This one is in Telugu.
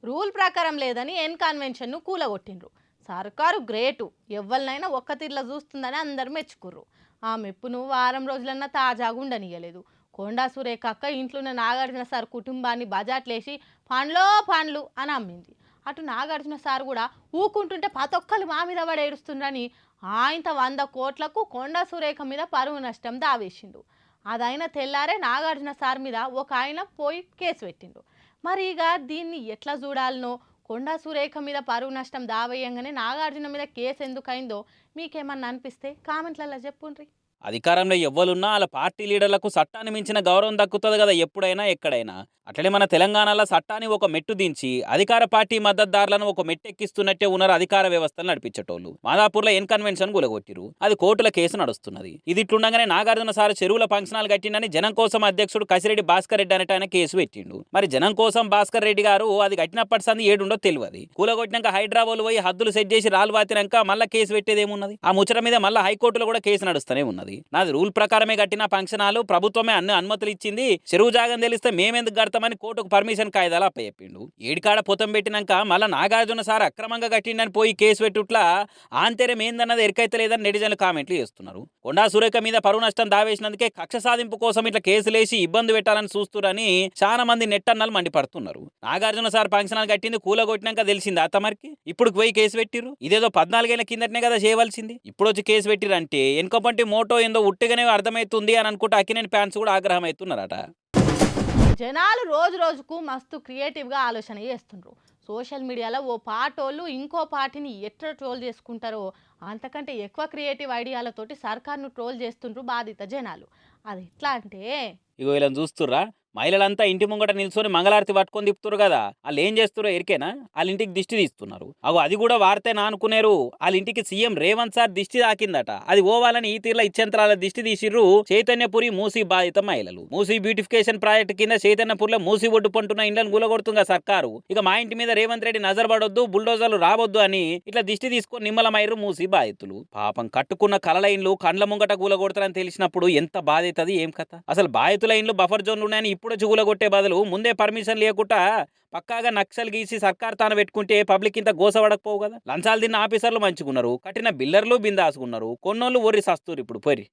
రూల్ ప్రకారం లేదని ఎన్ కన్వెన్షన్ను కూలగొట్టిండ్రు. సర్కారు గ్రేటు, ఎవ్వరినైనా ఒక్క తీర్ల చూస్తుందని అందరు మెచ్చుకుర్రు. ఆ మెప్పును వారం రోజులన్నా తాజాగా ఉండనియలేదు. కొండా సురేఖ అక్క ఇంట్లోనే నాగార్జున సార్ కుటుంబాన్ని బజాట్లేసి పండ్లో పండ్లు అని అమ్మింది. అటు నాగార్జున సార్ కూడా ఊకుంటుంటే పతొక్కలు మా మీద పడి ఏడుస్తుండ్రని ఆయన 100 కోట్లకు కొండా సురేఖ మీద పరువు నష్టం దావేసిండు. అదైనా తెల్లారే నాగార్జున సార్ మీద ఒక ఆయన పోయి కేసు పెట్టిండు. మరి ఇక దీన్ని ఎట్లా చూడాలనో, కొండా సురేఖ మీద పరువు నష్టం దావేయంగానే నాగార్జున మీద కేసు ఎందుకైందో మీకేమన్నా అనిపిస్తే కామెంట్లలో చెప్పుండ్రి. అధికారంలో ఎవ్వరున్నా వాళ్ళ పార్టీ లీడర్లకు చట్టాన్ని మించిన గౌరవం దక్కుతుంది కదా ఎప్పుడైనా ఎక్కడైనా. అట్లనే మన తెలంగాణలో చట్టాన్ని ఒక మెట్టు దించి అధికార పార్టీ మద్దతుదారులను ఒక మెట్టెక్కిస్తున్నట్టే ఉన్నారు అధికార వ్యవస్థను నడిపించేటోళ్ళు. మాదాపూర్లో ఎన్ కన్వెన్షన్ గులగొట్టిరు. అది కోర్టుల కేసు నడుస్తున్నది. ఇది ఇట్లుండగానే నాగార్జున సార్ చెరువుల ఫంక్షనాలు కట్టిండని జనం కోసం అధ్యక్షుడు కసిరెడ్డి భాస్కర్ రెడ్డి అనేట ఆయన కేసు పెట్టిండు. మరి జనం కోసం భాస్కర్ రెడ్డి గారు అది కట్టినప్పటి సంది ఏడుండో తెలియదు. కూలగొట్టినాక హైదరాబాద్ పోయి హద్దులు సెట్ చేసి రాళ్ళు వాతినాక మళ్ళీ కేసు పెట్టేది ఏమున్నది? ఆ ముచ్చట మీద మళ్ళీ హైకోర్టులో కూడా కేసు నడుస్తూనే ఉన్నది. నాది రూల్ ప్రకారమే కట్టిన ఫంక్షనాలు, ప్రభుత్వమే అన్ని అనుమతులు ఇచ్చింది, చెరువు జాగం తెలిస్తే మేమెందుకు కడతామని కోర్టుకు పర్మిషన్ కాయిదాలు అప్పచెప్పిండు. ఏడికాడ పొతం పెట్టినాక మళ్ళీ నాగార్జున సార్ అక్రమంగా కట్టిండని పోయి కేసు పెట్టుట్లా ఆంతర్యం ఏందన్నది ఎరికైతే లేదని నెటిజన్లు కామెంట్లు చేస్తున్నారు. కొండా సురేఖ మీద పరువు నష్టం దావేసినందుకే కక్ష సాధింపు కోసం ఇట్లా కేసులేసి ఇబ్బంది పెట్టాలని చూస్తురని చాలా మంది నెట్టన్నలు మండిపడుతున్నారు. నాగార్జున సార్ ఫంక్షనాలు కట్టింది కూలగొట్టినాక తెలిసింది అతమరికి ఇప్పుడు పోయి కేసు పెట్టిరు. ఇదేదో 14 ఏళ్ల కిందటనే కదా చేయవలసింది. ఇప్పుడు వచ్చి కేసు పెట్టిరు అంటే వెనుకపంటి మోటో ఏందో ఉట్టిగానే అర్థమవుతుంది అని అనుకుంటే అక్కినేని ఫ్యాన్స్ కూడా ఆగ్రహం అవుతున్నారట. జనాలు రోజు రోజుకు మస్తు క్రియేటివ్గా ఆలోచన చేస్తుండ్రు. సోషల్ మీడియాలో ఓ పాటోళ్ళు ఇంకో పార్టీని ఎట్లా ట్రోల్ చేసుకుంటారో అంతకంటే ఎక్కువ క్రియేటివ్ ఐడియాలతోటి సర్కార్ను ట్రోల్ చేస్తుండ్రు బాధిత జనాలు. అది ఎట్లా అంటే, ఇగో ఇలా చూస్తుర్రా, మహిళలంతా ఇంటి ముంగట నిల్చొని మంగళారతి పట్టుకొని తిప్పుతురు కదా, వాళ్ళు ఏం చేస్తురో ఎరికేనా? వాళ్ళ ఇంటికి దిష్టి తీస్తున్నారు. అగో అది కూడా వార్తేనా అనుకునేరు. వాళ్ళ ఇంటికి సీఎం రేవంత్ సార్ దిష్టి తాకిందట. అది ఓవాలని ఈ తీర్ల ఇచ్చేంతరాల దిష్టి తీసిర్రు చైతన్యపురి మూసీ బాధిత మహిళలు. మూసీ బ్యూటిఫికేషన్ ప్రాజెక్టు కింద చైతన్యపూర్లో మూసీ ఒడ్డు పంటున్న ఇండ్లను కూలగొడుతుందా సర్కారు. ఇక మా ఇంటి మీద రేవంత్ రెడ్డి నజర్ పడొద్దు, బుల్డోజర్లు రావద్దు అని ఇట్లా దిష్టి తీసుకొని నిమ్మలమైర్రు మూసీ బాధితులు. పాపం కట్టుకున్న కలల ఇండ్లు కండ్ల ముంగట కూలగొడతారని తెలిసినప్పుడు ఎంత బాధితది ఏం కథ. అసలు బాధితుల ఇండ్లు బఫర్ జోన్లు ఉన్నాయని ఇప్పుడు కూలగొట్టే బదులు ముందే పర్మిషన్ లేకుండా పక్కాగా నక్సల్ గీసి సర్కార్ తాను పెట్టుకుంటే పబ్లిక్ ఇంత గోసపడకపోవు కదా. లంచాలు తిన్న ఆఫీసర్లు మంచుకున్నారు, కట్టిన బిల్లర్లు బిందాసుకున్నారు, కొన్నోళ్ళు ఒర్రి సస్తూరు ఇప్పుడు పొరి.